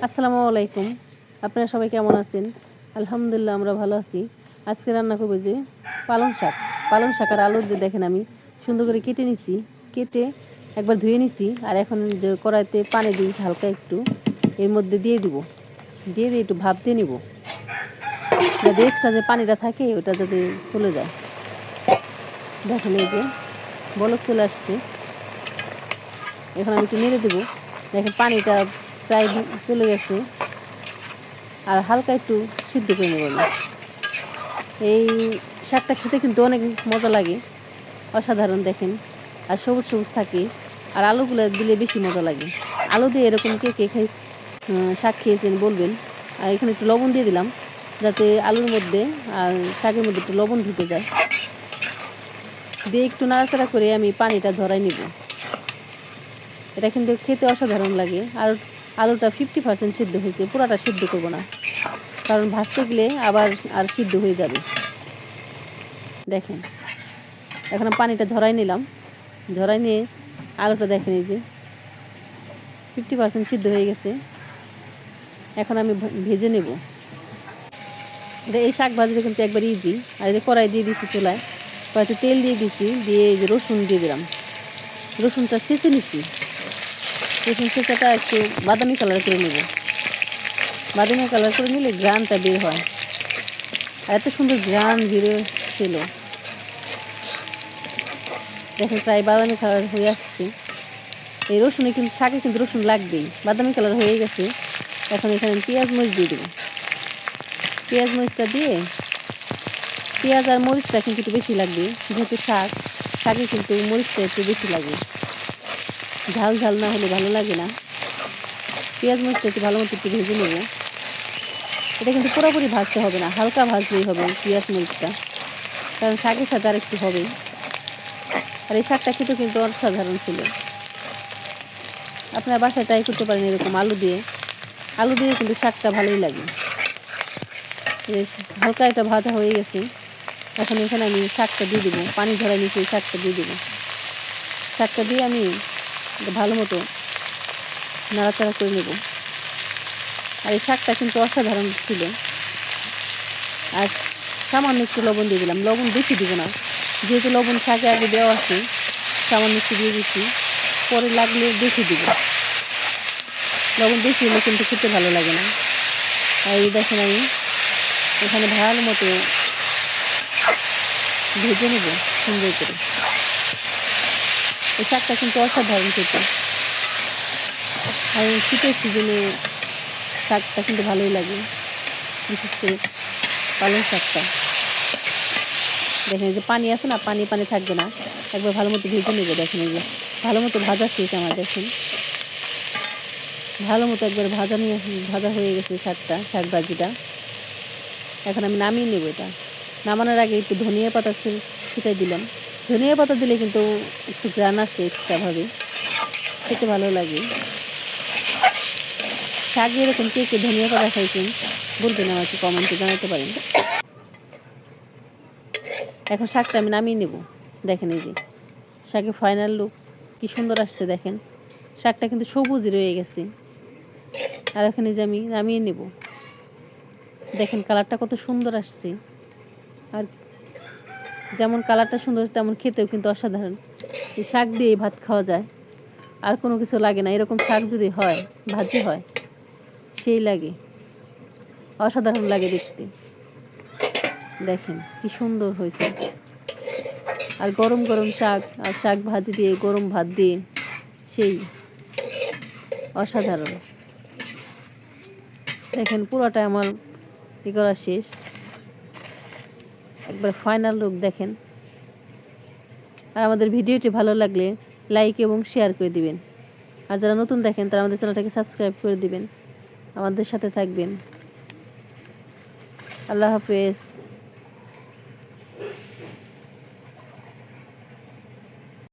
আসসালামু আলাইকুম। আপনারা সবাই কেমন আছেন? আলহামদুলিল্লাহ আমরা ভালো আছি। আজকে রান্না করব যে পালং শাক আর আলু দিয়ে দেখেন আমি সুন্দর করে কেটে নিছি। কেটে একবার ধুয়ে নিছি আর এখন যে কড়াইতে পানি দিয়েছি হালকা একটু, এর মধ্যে দিয়ে দিয়ে একটু ভাপ দিয়ে নিব, যাতে এক্সট্রা যে পানিটা থাকে ওটা যাতে চলে যায়। দেখেন এই যে বলক চলে আসছে, এখন আমি একটু নেড়ে দেবো। দেখেন পানিটা প্রায় চলে গেছে আর হালকা একটু সিদ্ধ করে নেব আমি। এই শাকটা খেতে কিন্তু অনেক মজা লাগে, অসাধারণ দেখেন, আর সবুজ সবুজ থাকে। আর আলুগুলো দিলে বেশি মজা লাগে। আলু দিয়ে এরকম কে কে শাক খেয়েছেন বলবেন। আর এখানে একটু লবণ দিয়ে দিলাম, যাতে আলুর মধ্যে আর শাকের মধ্যে একটু লবণ ঢুকে যায়। দিয়ে একটু নাড়াচাড়া করে আমি পানিটা ঝরাই নিব। এটা কিন্তু খেতে অসাধারণ লাগে। আর আলুটা 50% সিদ্ধ হয়েছে, পুরাটা সিদ্ধ করবো না, কারণ ভাজতে গেলে আবার আর সিদ্ধ হয়ে যাবে। দেখেন এখন পানিটা ঝরাই নিলাম, ঝরাই নিয়ে আলুটা দেখেন এই যে 50% সিদ্ধ হয়ে গেছে। এখন আমি ভেজে নেব। এটা এই শাক ভাজিটা কিন্তু একবার ইজি। আর এই যে কড়াই দিয়ে দিচ্ছি চুলায়, কড়াইতে তেল দিয়ে দিচ্ছি, দিয়ে এই যে রসুন দিয়ে দিলাম। রসুনটা ছেঁচে নিচ্ছি, রসুন ছেঁচাটা একটু বাদামি কালার করে নেব। বাদামি কালার করে নিলে গ্রানটা বের হয়, আর এত সুন্দর গ্রান বেরোচ্ছিল। দেখেন প্রায় বাদামি কালার হয়ে আসছে। এই রসুনে কিন্তু শাকে কিন্তু রসুন লাগবেই। বাদামি কালার হয়ে গেছে। এখন এখানে পেঁয়াজ মরিচ দিয়ে দেবো। পেঁয়াজ মরিচটা দিয়ে, পেঁয়াজ আর মরিচটা কিন্তু একটু বেশি লাগবে, যেহেতু শাকে কিন্তু মরিচটা একটু বেশি লাগে। ঝাল ঝাল না হলে ভালো লাগে না। পেঁয়াজ মরিচটা একটু ভালো মতো একটু ভেজে নেব। এটা কিন্তু পুরোপুরি ভাজতে হবে না, হালকা ভাজলেই হবে পেঁয়াজ মরিচটা, কারণ শাকের সাথে আর একটু হবে। আর এই শাকটা খেতে কিন্তু অসাধারণ ছিল। আপনার বাসায় ট্রাই করতে পারেন এরকম আলু দিয়ে কিন্তু শাকটা ভালোই লাগে। হালকা একটা ভাজা হয়ে গেছে। এখন এখানে আমি শাকটা দিয়ে দেবো, পানি ঝরাই নিচে শাকটা দিয়ে দেবো। শাকটা দিয়ে আমি ভালো মতো নাড়াচাড়া করে নেব। আর এই শাকটা কিন্তু অসাধারণ ছিল। আর সামান্য একটু লবণ দিয়ে দিলাম, লবণ বেশি দিব না, যেহেতু লবণ শাকে আগে দেওয়া আছে। সামান্য একটু দিয়ে দিচ্ছি, পরে লাগলে বেশি দিব। লবণ বেশি হলে কিন্তু খেতে ভালো লাগে না। আর এই দেখেন আমি এখানে ভালো মতো ভেজে নেব সুন্দর করে। এই শাকটা কিন্তু অসাধারণ খেতে। আর শীতের সিজনে শাকটা কিন্তু ভালোই লাগে, বিশেষ করে পালং শাকটা। দেখেন যে পানি আছে না, পানি পানি থাকবে না, একবার ভালো মতো ভেজে নেবে। দেখেন এই যে ভালো মতো ভাজা শেষ আমার। দেখেন ভালো মতো একবার ভাজা হয়ে গেছে শাক ভাজিটা। এখন আমি নামিয়ে নেব। এটা নামানোর আগে একটু ধনিয়া পাতা ছিটাই দিলাম। ধনিয়া পাতা দিলে কিন্তু একটু গ্রান আসে এক্সট্রাভাবে, খেতে ভালো লাগে। শাকে এরকম কে কে ধনিয়া পাতা খাইছেন বলবেন, আমাকে কমেন্টে জানাতে পারেন। এখন শাকটা আমি নামিয়ে নেব। দেখেন এই যে শাকের ফাইনাল লুক কি সুন্দর আসছে। দেখেন শাকটা কিন্তু সবুজই রয়ে গেছে। আর এখানে যে আমি নামিয়ে নেব, দেখেন কালারটা কত সুন্দর আসছে। আর যেমন কালারটা সুন্দর তেমন খেতেও কিন্তু অসাধারণ। এই শাক দিয়ে ভাত খাওয়া যায়, আর কোনো কিছু লাগে না। এরকম শাক যদি হয়, ভাজি হয়, সেই লাগে, অসাধারণ লাগে দেখতে। দেখেন কি সুন্দর হয়েছে। আর গরম গরম শাক আর শাক ভাজি দিয়ে গরম ভাত দিয়ে সেই অসাধারণ। দেখেন পুরোটা আমার করা শেষ, একবার ফাইনাল লুক দেখেন। আর আমাদের ভিডিওটি ভালো লাগলে লাইক এবং শেয়ার করে দিবেন। আর যারা নতুন দেখেন তারা আমাদের চ্যানেলটাকে সাবস্ক্রাইব করে দিবেন, আমাদের সাথে থাকবেন। আল্লাহ হাফেজ।